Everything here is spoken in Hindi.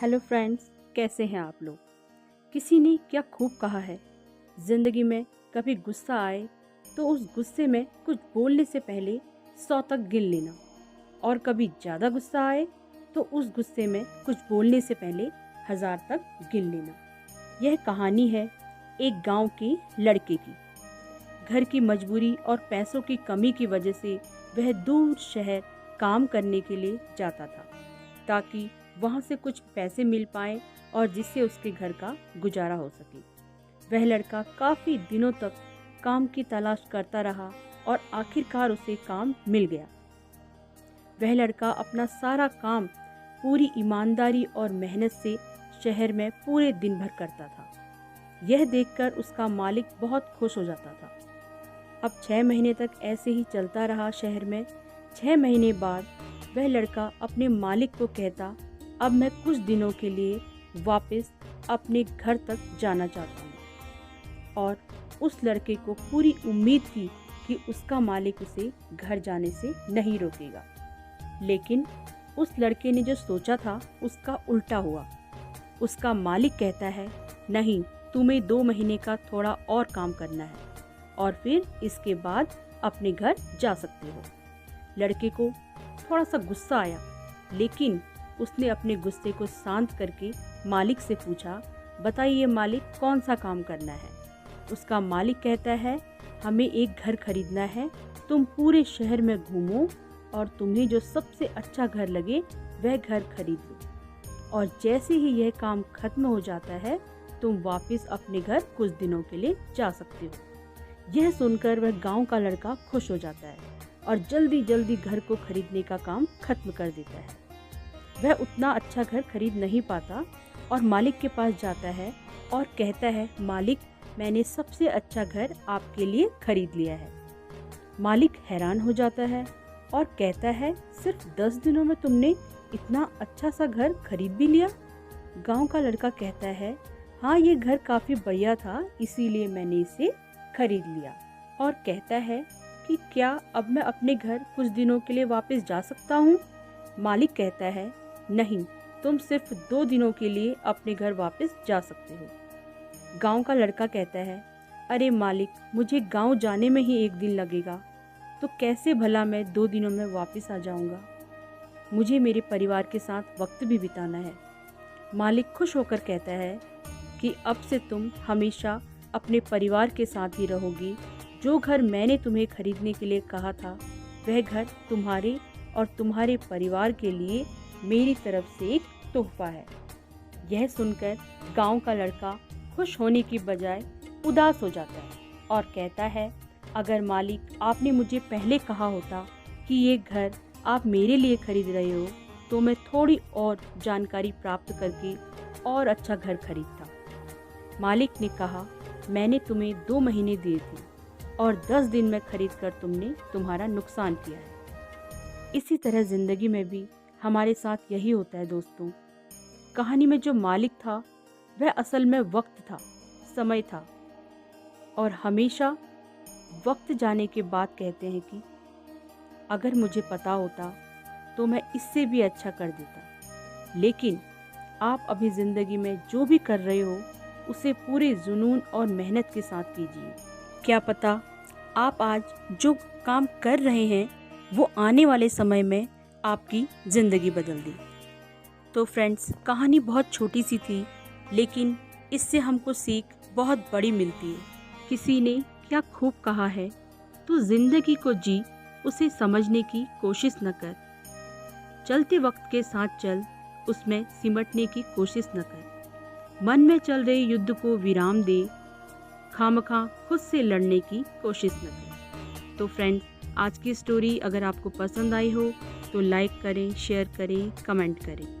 हेलो फ्रेंड्स, कैसे हैं आप लोग। किसी ने क्या खूब कहा है, ज़िंदगी में कभी गुस्सा आए तो उस गुस्से में कुछ बोलने से पहले 100 तक गिन लेना, और कभी ज़्यादा गुस्सा आए तो उस गुस्से में कुछ बोलने से पहले 1000 तक गिन लेना। यह कहानी है एक गांव के लड़के की। घर की मजबूरी और पैसों की कमी की वजह से वह दूर शहर काम करने के लिए जाता था, ताकि वहाँ से कुछ पैसे मिल पाए और जिससे उसके घर का गुजारा हो सके। वह लड़का काफ़ी दिनों तक काम की तलाश करता रहा और आखिरकार उसे काम मिल गया। वह लड़का अपना सारा काम पूरी ईमानदारी और मेहनत से शहर में पूरे दिन भर करता था। यह देखकर उसका मालिक बहुत खुश हो जाता था। अब 6 महीने तक ऐसे ही चलता रहा शहर में। 6 महीने बाद वह लड़का अपने मालिक को कहता, अब मैं कुछ दिनों के लिए वापस अपने घर तक जाना चाहता हूँ। और उस लड़के को पूरी उम्मीद थी कि उसका मालिक उसे घर जाने से नहीं रोकेगा। लेकिन उस लड़के ने जो सोचा था उसका उल्टा हुआ। उसका मालिक कहता है, नहीं, तुम्हें 2 महीने का थोड़ा और काम करना है और फिर इसके बाद अपने घर जा सकते हो। लड़के को थोड़ा सा गुस्सा आया, लेकिन उसने अपने गुस्से को शांत करके मालिक से पूछा, बताइए मालिक, कौन सा काम करना है। उसका मालिक कहता है, हमें एक घर खरीदना है। तुम पूरे शहर में घूमो और तुम्हें जो सबसे अच्छा घर लगे वह घर खरीद लो, और जैसे ही यह काम खत्म हो जाता है तुम वापस अपने घर कुछ दिनों के लिए जा सकते हो। यह सुनकर वह गांव का लड़का खुश हो जाता है और जल्दी जल्दी घर को खरीदने का काम खत्म कर देता है। वह उतना अच्छा घर खरीद नहीं पाता और मालिक के पास जाता है और कहता है, मालिक, मैंने सबसे अच्छा घर आपके लिए खरीद लिया है। मालिक हैरान हो जाता है और कहता है, सिर्फ 10 दिनों में तुमने इतना अच्छा सा घर खरीद भी लिया। गांव का लड़का कहता है, हाँ, ये घर काफ़ी बढ़िया था, इसीलिए मैंने इसे खरीद लिया। और कहता है कि क्या अब मैं अपने घर कुछ दिनों के लिए वापस जा सकता हूँ। मालिक कहता है, नहीं, तुम सिर्फ 2 दिनों के लिए अपने घर वापस जा सकते हो। गांव का लड़का कहता है, अरे मालिक, मुझे गांव जाने में ही 1 दिन लगेगा, तो कैसे भला मैं 2 दिनों में वापस आ जाऊंगा। मुझे मेरे परिवार के साथ वक्त भी बिताना है। मालिक खुश होकर कहता है कि अब से तुम हमेशा अपने परिवार के साथ ही रहोगी। जो घर मैंने तुम्हें खरीदने के लिए कहा था वह घर तुम्हारे और तुम्हारे परिवार के लिए मेरी तरफ से एक तोहफा है। यह सुनकर गांव का लड़का खुश होने की बजाय उदास हो जाता है और कहता है, अगर मालिक, आपने मुझे पहले कहा होता कि ये घर आप मेरे लिए खरीद रहे हो तो मैं थोड़ी और जानकारी प्राप्त करके और अच्छा घर खरीदता। मालिक ने कहा, मैंने तुम्हें 2 महीने दिए थे और 10 दिन में खरीद कर तुमने तुम्हारा नुकसान किया है। इसी तरह ज़िंदगी में भी हमारे साथ यही होता है दोस्तों। कहानी में जो मालिक था वह असल में वक्त था, समय था, और हमेशा वक्त जाने के बाद कहते हैं कि अगर मुझे पता होता तो मैं इससे भी अच्छा कर देता। लेकिन आप अभी ज़िंदगी में जो भी कर रहे हो उसे पूरे जुनून और मेहनत के साथ कीजिए। क्या पता आप आज जो काम कर रहे हैं वो आने वाले समय में आपकी ज़िंदगी बदल दी। तो फ्रेंड्स, कहानी बहुत छोटी सी थी, लेकिन इससे हमको सीख बहुत बड़ी मिलती है। किसी ने क्या खूब कहा है, तो ज़िंदगी को जी, उसे समझने की कोशिश न कर। चलते वक्त के साथ चल, उसमें सिमटने की कोशिश न कर। मन में चल रहे युद्ध को विराम दे, खामखा खुद से लड़ने की कोशिश न कर। तो फ्रेंड्स, आज की स्टोरी अगर आपको पसंद आई हो तो लाइक करें, शेयर करें, कमेंट करें।